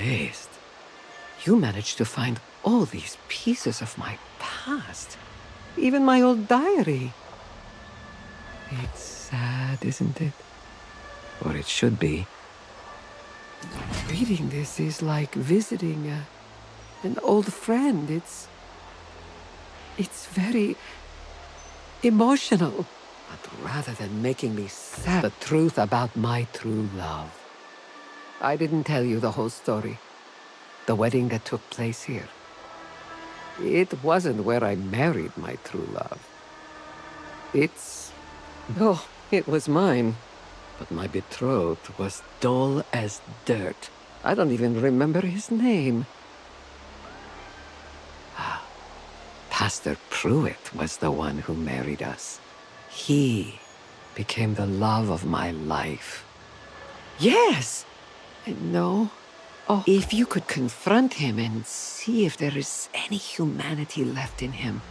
amazed. You managed to find all these pieces of my past. Even my old diary. It's sad, isn't it? Or it should be. Reading this is like visiting an old friend. It's very emotional. But rather than making me sad, the truth about my true love. I didn't tell you the whole story. The wedding that took place here. It wasn't where I married my true love. It was mine. But my betrothed was dull as dirt. I don't even remember his name. Pastor Pruitt was the one who married us. He became the love of my life. Yes! No. Oh, if you could confront him and see if there is any humanity left in him.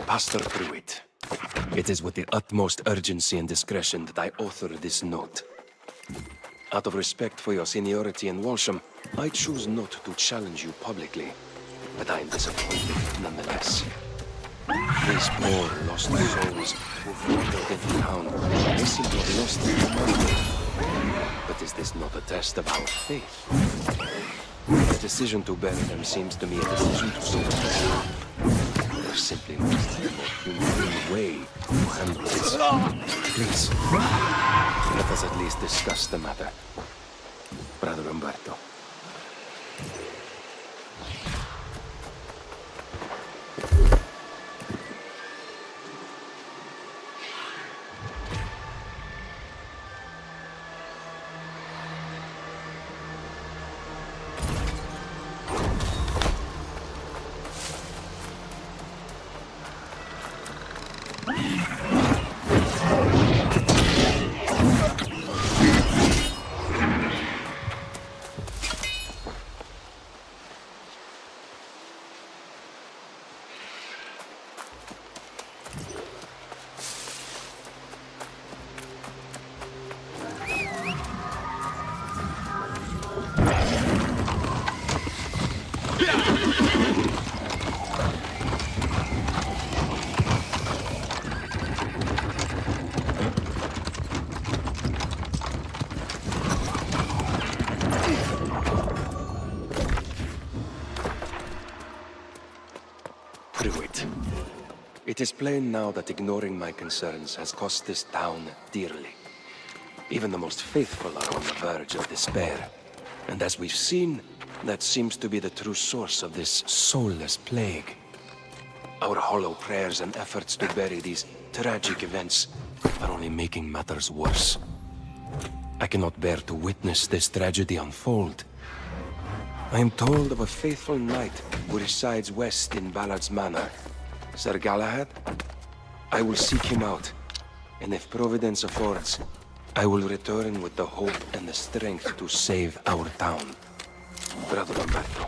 Pastor Pruitt, it is with the utmost urgency and discretion that I author this note. Out of respect for your seniority in Walsham, I choose not to challenge you publicly, but I am disappointed nonetheless. These poor lost souls who wandered into town, they seem to have lost their mind. But is this not a test of our faith? The decision to bury them seems to me a decision to surrender. There simply must be a more humane way to handle this. Please, let us at least discuss the matter. Brother Umberto. Pruitt, it is plain now that ignoring my concerns has cost this town dearly. Even the most faithful are on the verge of despair. And as we've seen, that seems to be the true source of this soulless plague. Our hollow prayers and efforts to bury these tragic events are only making matters worse. I cannot bear to witness this tragedy unfold. I am told of a faithful knight who resides west in Ballard's Manor. Sir Galahad? I will seek him out, and if Providence affords, I will return with the hope and the strength to save our town. Brother Umberto.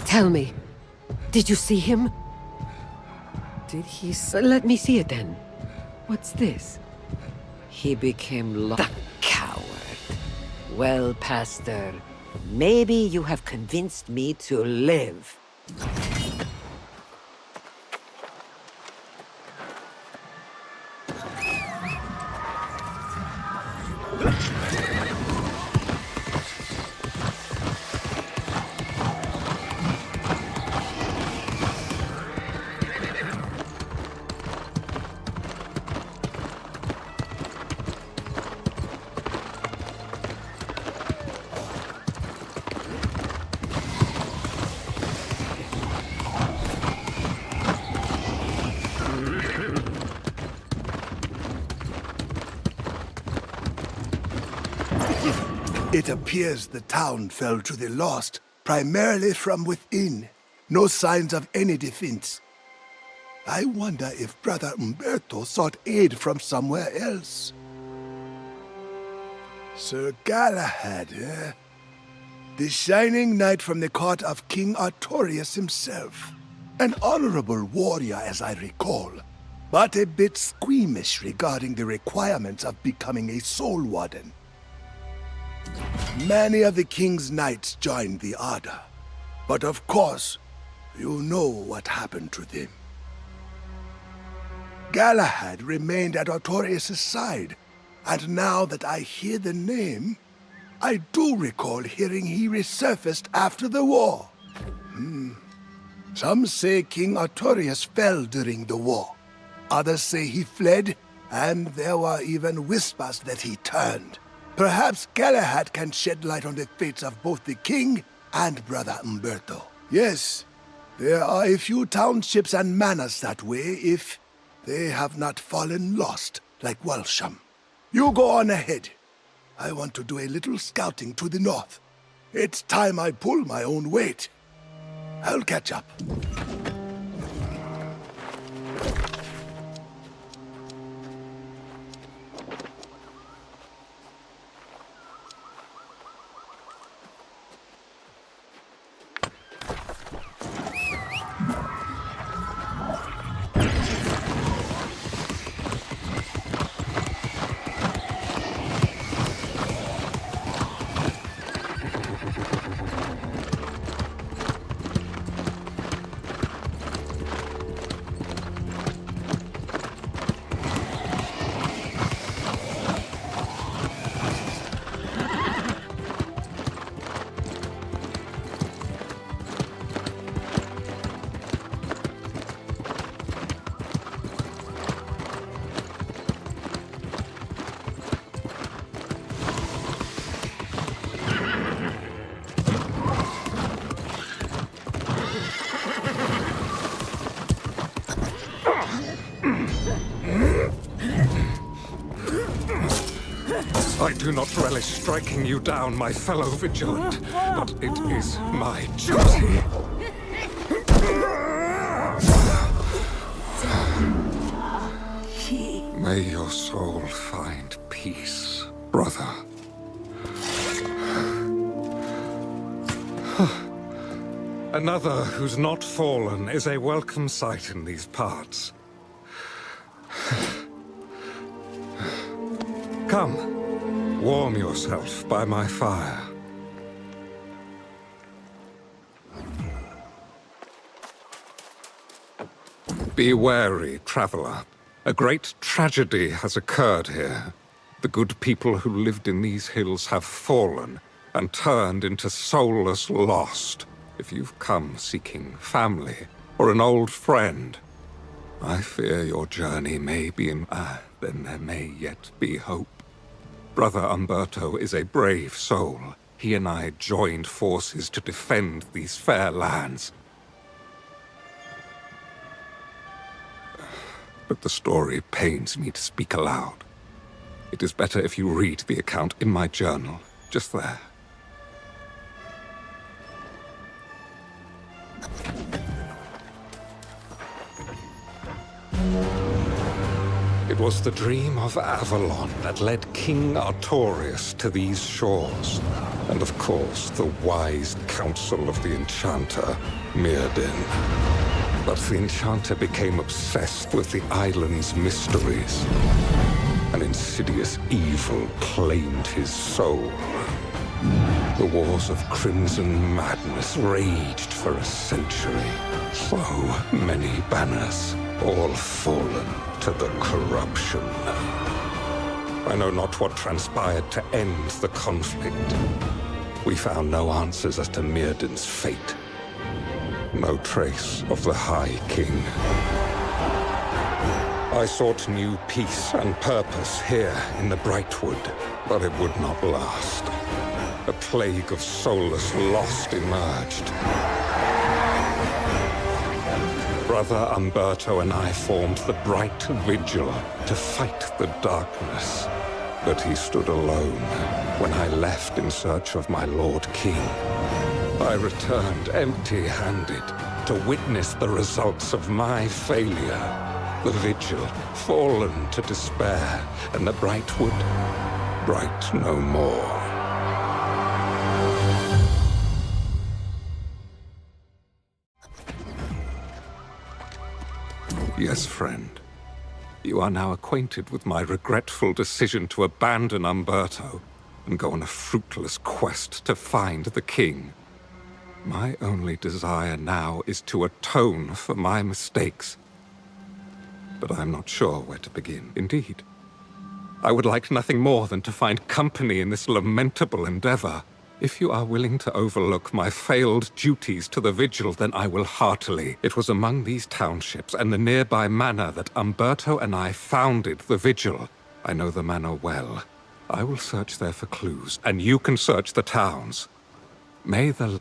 Tell me, did you see him? Did he let me see it then. What's this? He became the coward. Well, Pastor, maybe you have convinced me to live. It appears the town fell to the lost, primarily from within. No signs of any defense. I wonder if Brother Umberto sought aid from somewhere else. Sir Galahad, eh? The shining knight from the court of King Artorius himself. An honorable warrior, as I recall, but a bit squeamish regarding the requirements of becoming a soul warden. Many of the king's knights joined the Order, but of course, you know what happened to them. Galahad remained at Artorius' side, and now that I hear the name, I do recall hearing he resurfaced after the war. Some say King Artorius fell during the war. Others say he fled, and there were even whispers that he turned. Perhaps Galahad can shed light on the fates of both the king and Brother Umberto. Yes, there are a few townships and manors that way if they have not fallen lost like Welsham. You go on ahead. I want to do a little scouting to the north. It's time I pull my own weight. I'll catch up. I do not relish striking you down, my fellow vigilant, but it is my duty. May your soul find peace, brother. Another who's not fallen is a welcome sight in these parts. Come, warm yourself by my fire. Be wary, traveler. A great tragedy has occurred here. The good people who lived in these hills have fallen and turned into soulless lost. If you've come seeking family or an old friend, I fear your journey may be then there may yet be hope. Brother Umberto is a brave soul. He and I joined forces to defend these fair lands. But the story pains me to speak aloud. It is better if you read the account in my journal, just there. It was the dream of Avalon that led King Artorius to these shores. And of course, the wise counsel of the enchanter, Mirrodin. But the enchanter became obsessed with the island's mysteries. An insidious evil claimed his soul. The wars of crimson madness raged for a century. So many banners, all fallen to the corruption. I know not what transpired to end the conflict. We found no answers as to Mirrodin's fate. No trace of the High King. I sought new peace and purpose here in the Brightwood, but it would not last. A plague of soulless lost emerged. Brother Umberto and I formed the Bright Vigil to fight the darkness. But he stood alone when I left in search of my Lord King. I returned empty-handed to witness the results of my failure. The Vigil fallen to despair, and the Brightwood bright no more. Yes, friend. You are now acquainted with my regretful decision to abandon Umberto and go on a fruitless quest to find the king. My only desire now is to atone for my mistakes. But I'm not sure where to begin. Indeed, I would like nothing more than to find company in this lamentable endeavor. If you are willing to overlook my failed duties to the Vigil, then I will heartily. It was among these townships and the nearby manor that Umberto and I founded the Vigil. I know the manor well. I will search there for clues, and you can search the towns. May the...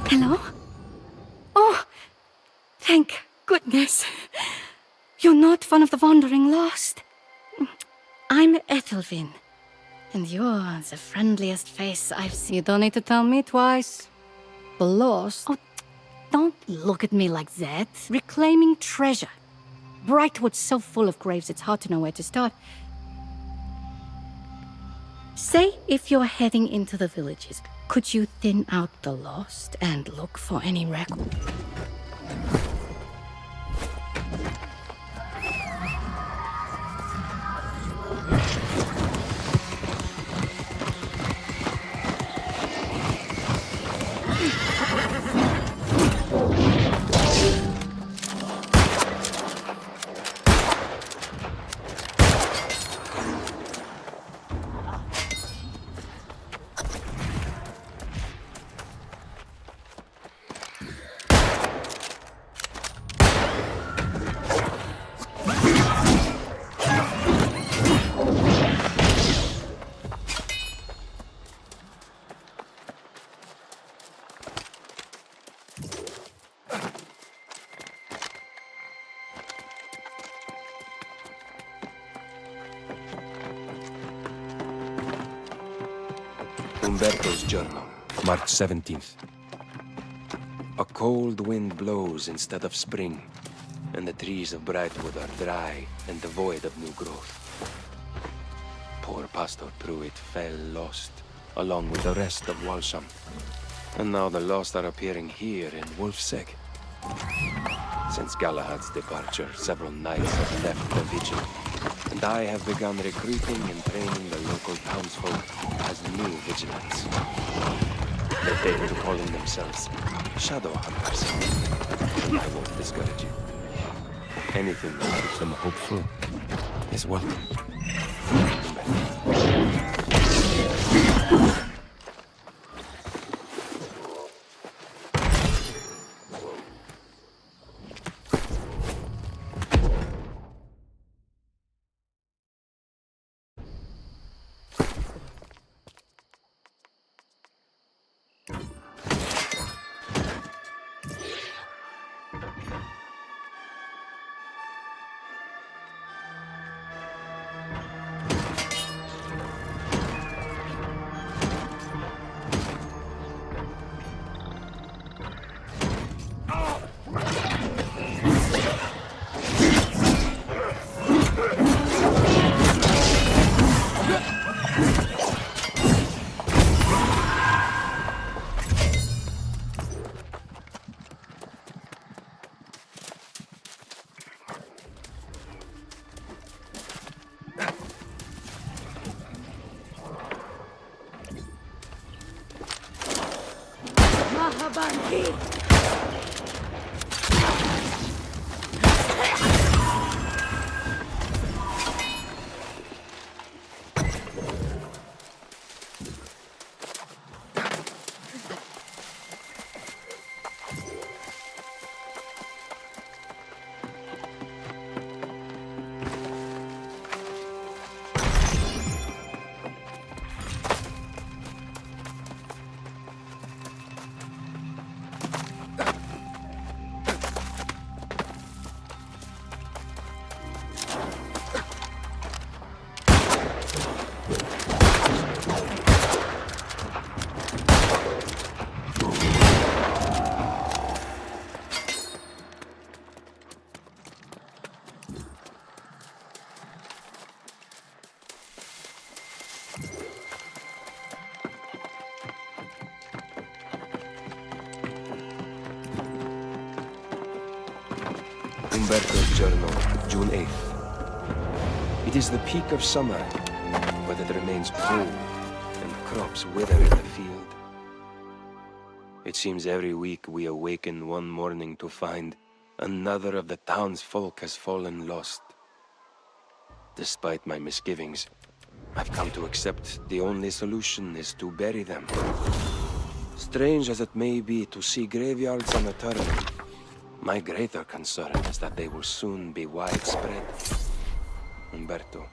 Hello? Oh, thank goodness. You're not one of the wandering lost. I'm Ethelvin, and you're the friendliest face I've seen. You don't need to tell me twice. The lost? Oh, don't look at me like that. Reclaiming treasure. Brightwood's so full of graves, it's hard to know where to start. Say if you're heading into the villages, could you thin out the lost and look for any record? Umberto's journal, March 17th. A cold wind blows instead of spring, and the trees of Brightwood are dry and devoid of new growth. Poor Pastor Pruitt fell lost, along with the rest of Walsham. And now the lost are appearing here in Wolfseg. Since Galahad's departure, several knights have left the Vigil, and I have begun recruiting and training the local townsfolk as new vigilants. They take to calling themselves shadow hunters. I won't discourage you. Anything that keeps them hopeful is welcome. bandit! Umberto's journal, June 8th. It is the peak of summer, but it remains cold, and crops wither in the field. It seems every week we awaken one morning to find another of the townsfolk has fallen lost. Despite my misgivings, I've come to accept the only solution is to bury them. Strange as it may be to see graveyards on Aeternum, my greater concern is that they will soon be widespread. Umberto.